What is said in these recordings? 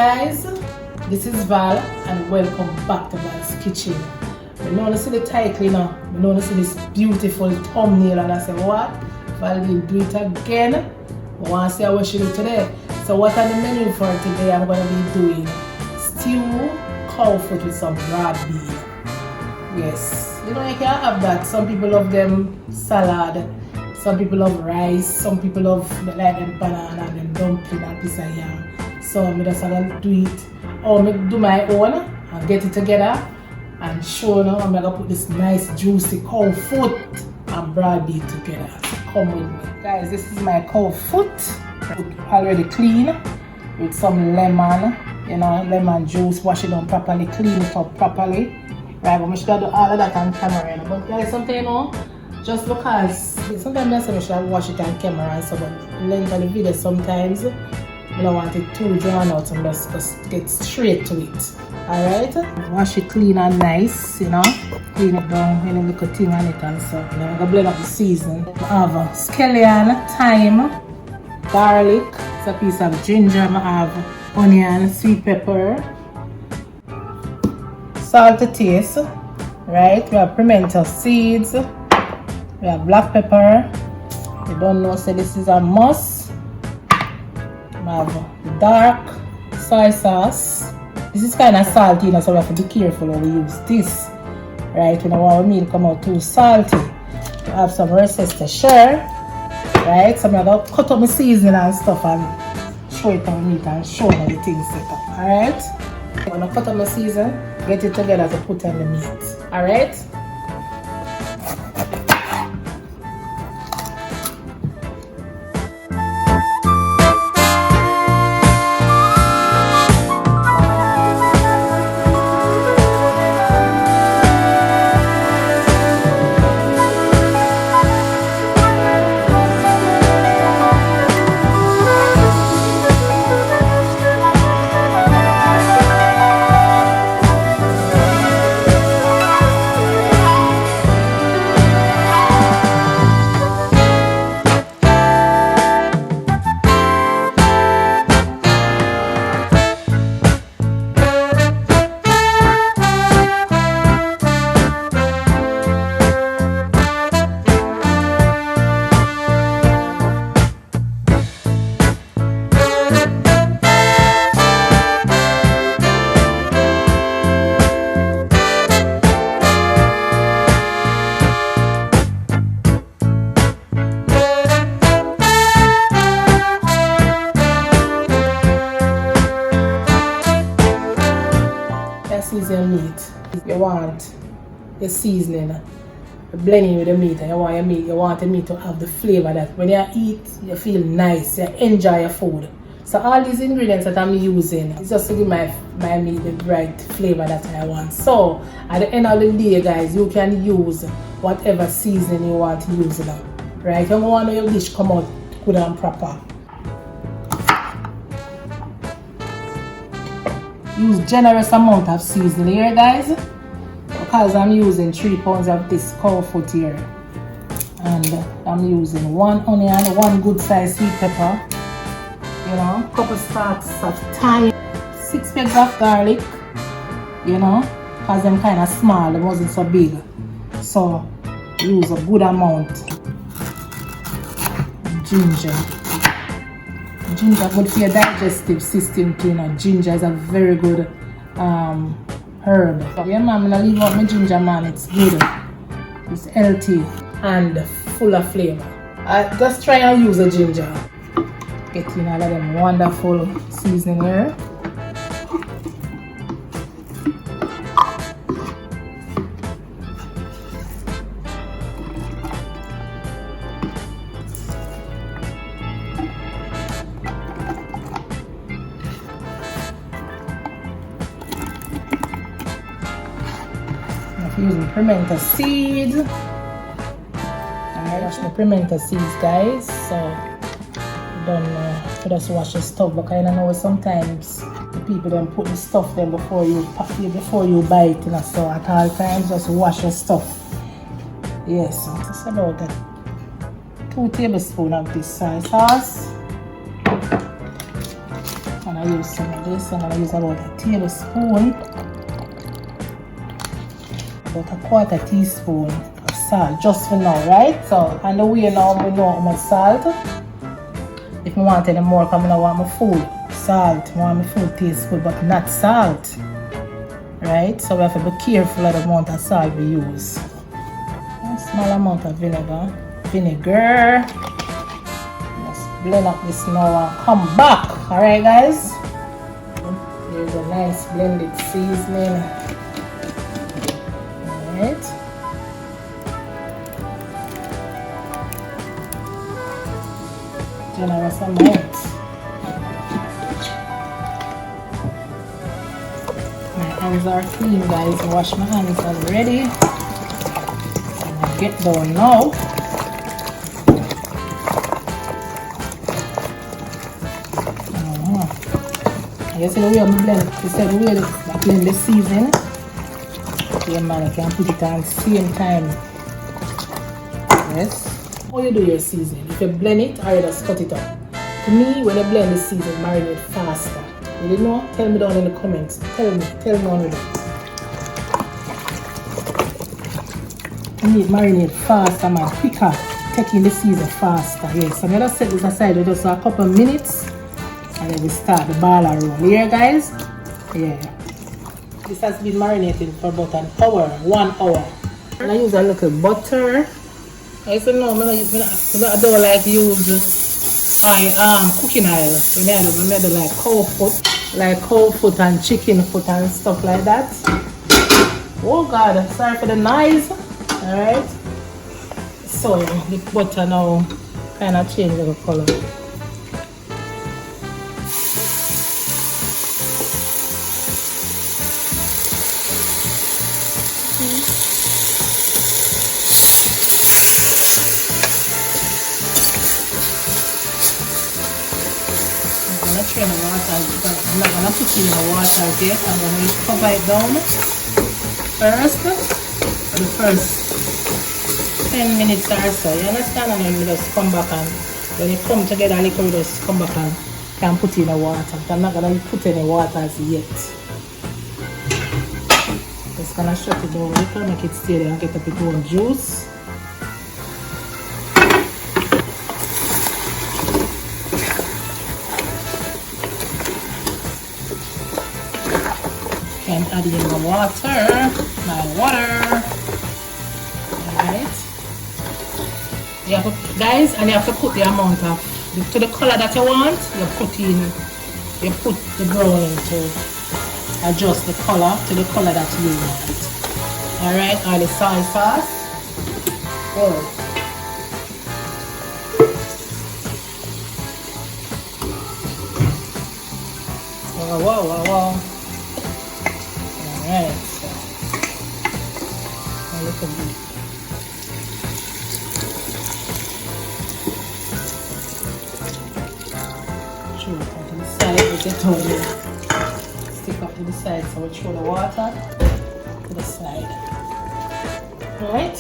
guys, this is Val and welcome back to Val's Kitchen. I know to see the title now, I know to see this beautiful thumbnail and I say what? Val will do it again. I want to see how she do today. So what are the menu for today? I'm going to be doing stew cow foot with some broad beef. Yes, you know you can have that. Some people love them salad, some people love rice, some people love like them banana and them dumpling and piece of yam. So I'm just going to do it, or I do my own and get it together and show you. I'm going to put this nice juicy cow foot and broad beef together. Come with me. Guys, this is my cow foot, already clean with some lemon, you know, lemon juice, wash it down properly, clean it up properly. Right, but I should do all of that on camera. But guys, something you know, just because sometimes I say I should wash it on camera and so, but length of the video sometimes I don't want it too drawn out, so just get straight to it. Alright? Wash it clean and nice, you know. Clean it down, any little thing on it and so. Then I'm gonna blend up the season. I have scallion, thyme, garlic, it's a piece of ginger, I have onion, sweet pepper, salt to taste. Right? We have pimento seeds, we have black pepper. You don't know, so this is a must. I have the dark soy sauce. This is kind of salty, so we have to be careful when we use this. Right, we don't want our meal come out too salty. We have some Worcestershire. Right, so I'm going to cut up my seasoning and stuff and show it on meat and show you the things set up. Alright, I'm going to cut up my season, get it together to put on the meat. Alright. Season meat, you want the seasoning, blending with the meat, and you want the meat to have the flavor that when you eat, you feel nice, you enjoy your food. So all these ingredients that I'm using is just to give my meat the right flavor that I want. So at the end of the day, guys, you can use whatever seasoning you want to use now. Right? You don't want your dish come out good and proper. Use generous amount of seasoning here, guys, because I'm using 3 pounds of this cow foot here, and I'm using 1 onion, 1 good size sweet pepper, you know, couple stalks of thyme, 6 pegs of garlic, you know, because them kind of small, it wasn't so big, so use a good amount. Ginger. Ginger good for your digestive system too, you know. Ginger is a very good herb. Yeah man, I'm gonna leave out my ginger, man. It's good. It's healthy and full of flavor. Just try and use the ginger. Getting all of them wonderful seasoning here. Using pimento seeds. I wash my pimento seeds, guys. So don't know, to just wash the stuff, but I know sometimes the people don't put the stuff there before you buy it, you know. So at all times just wash your stuff. Yes, it's about 2 tablespoons of this soy sauce. And I use some of this. I'm gonna use about a tablespoon, about a quarter teaspoon of salt, just for now, right? So, and the way now we know how much salt. If I want any more, because I don't want my food salt, I want my food taste good, but not salt, right? So we have to be careful of the amount of salt we use. A small amount of vinegar. Let's blend up this now and come back. Alright guys, here's a nice blended seasoning. Alright, generous amount. My hands are clean guys, I wash my hands already. Get down now. I guess the way I'm blend, you said the way I blend the season. Yeah man, I can put it on same time. Yes. How you do your season? If you blend it or you just cut it up. To me, when I blend the season, marinate faster. You didn't know? Tell me down in the comments. Tell me on with it. You need marinate faster, man, quicker, taking the season faster. Yes, I'm gonna set this aside with just a couple of minutes and then we start the ball roll. Here guys, yeah. This has been marinating for about an hour, 1 hour. And I use a little butter. I said no, I don't like use cooking oil. When I do like cow foot and chicken foot and stuff like that. Oh God, sorry for the noise. Alright, so the butter now kind of change the color. I'm going to train the water, but I'm not going to put it in the water yet. I'm going to cover it down first, for the first 10 minutes or so, you understand? And then we just come back and when it come together a little, we just come back and can put in the water. I'm not gonna put any water as yet. Just gonna shut it down a little, make it stay there and get up its own juice. And add in the water, my water. Alright. You have to, guys, and you have to put the amount of to the color that you want. You put the brown to adjust the color to the color that you want. Alright, all the soy sauce. Good. Wow. Alright, so a little bit. Stick up to the side, so we throw the water to the side. Alright.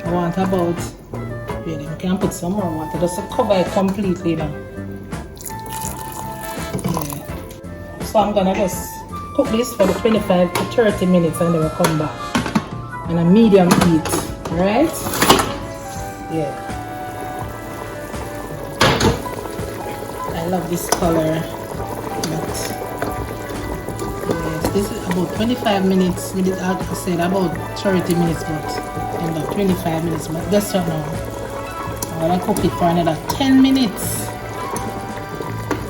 I want about, really, we can put some more water just to cover it completely now. Yeah. So I'm gonna just cook this for the 25 to 30 minutes and then we'll come back on a medium heat. Alright? Yeah. I love this color. But yes, this is about 25 minutes. We did, I said about 30 minutes, but in about 25 minutes. But guess what now? I'm gonna cook it for another 10 minutes.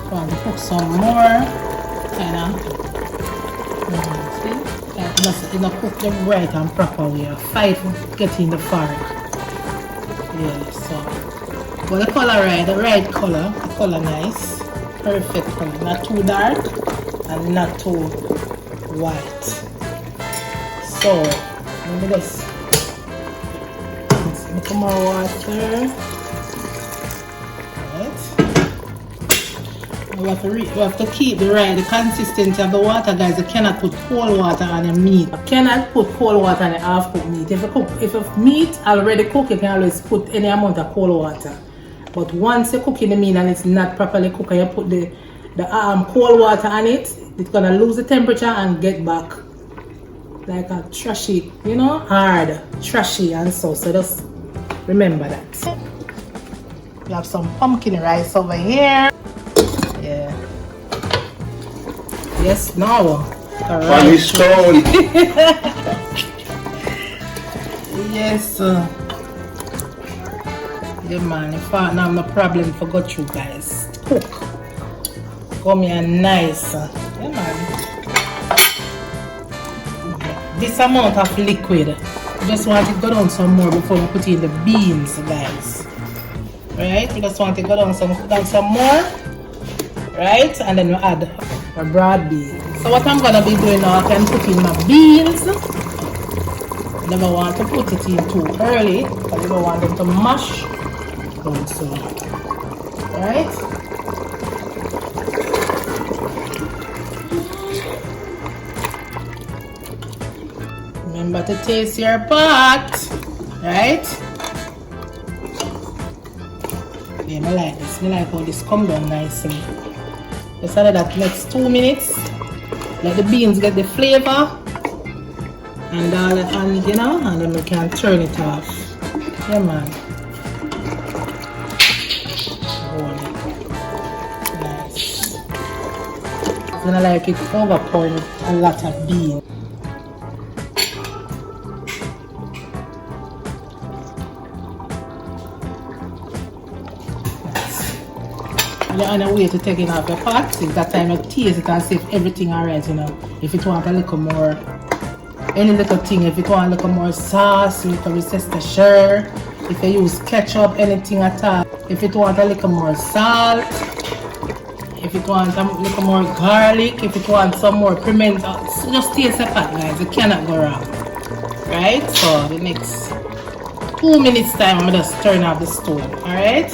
I want to cook some more. Kinda. See? It's not cooked the right and proper way. Fight getting the fork. Yeah, so but the color right, the right color, the color nice, perfect color, not too dark and not too white. So let me just make some more water. Right. I we have to keep the consistency of the water, guys. You cannot put cold water on your meat. You cannot put cold water on your half-cooked meat. If your meat already cooked, you can always put any amount of cold water. But once you're cooking the meat and it's not properly cooked, and you put the cold water on it, it's gonna lose the temperature and get back like a trashy, you know, hard, trashy and so just remember that. We have some pumpkin rice over here. Yeah. Yes, now. Funny stone. Yes. Yeah, man. In fact, now no problem for go through, guys. Cook. Come here nice. Yeah, man. This amount of liquid. I just want to go down some more before we put in the beans, guys. Right? We just want to go down some more. Right? And then we add our broad beans. So what I'm gonna be doing now, I can put in my beans. Never want to put it in too early because you don't want them to mash. So, right? Remember to taste your pot, right? Yeah, I like this. I like how this come down nicely. Just add that next 2 minutes. Let the beans get the flavor, and you know, and then we can turn it off. Yeah, man. Nice. I'm gonna like it overpouring with a lot of beans. You're on a way to taking off your pot. It's that time you taste it and see if everything alright, you know. If it want a little more, any little thing, if it want a little more sauce, you can Worcestershire. If you use ketchup, anything at all. If it want a little more salt, if it want a little more garlic, if it want some more pimento, just taste the pot, guys. You cannot go wrong. Right? So the next 2 minutes time, I'm gonna just turn off the stove. Alright?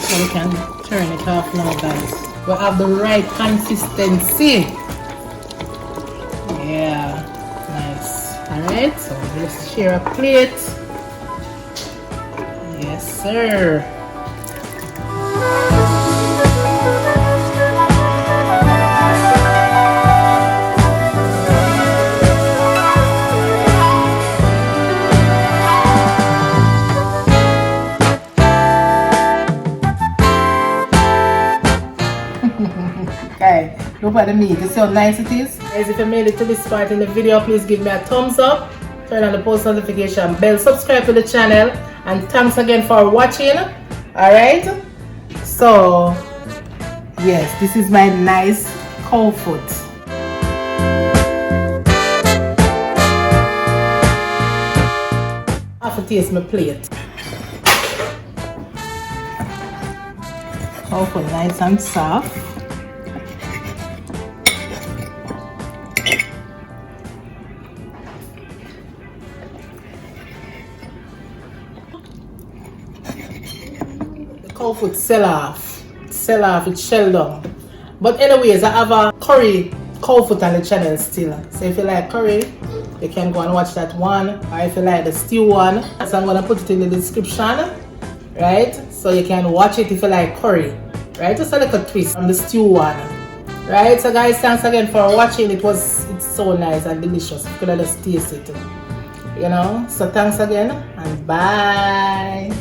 So we can turn it off now, guys. We have the right consistency. Yeah, nice. Alright, so let's share a plate. Yes, sir. Okay, look at the meat. You see how nice it is? Guys, if you made it to this part in the video, please give me a thumbs up, turn on the post notification bell, subscribe to the channel, and thanks again for watching. Alright, so yes, this is my nice cow foot. I have to taste my plate. Cow foot nice and soft. Cow foot sell off, it's shell down. But anyways, I have a curry cow foot on the channel still. So if you like curry, you can go and watch that one. Or if you like the stew one, so I'm gonna put it in the description, right? So you can watch it if you like curry, right? Just a little twist on the stew one, right? So guys, thanks again for watching. It's so nice and delicious. You could just taste it, you know. So thanks again and bye.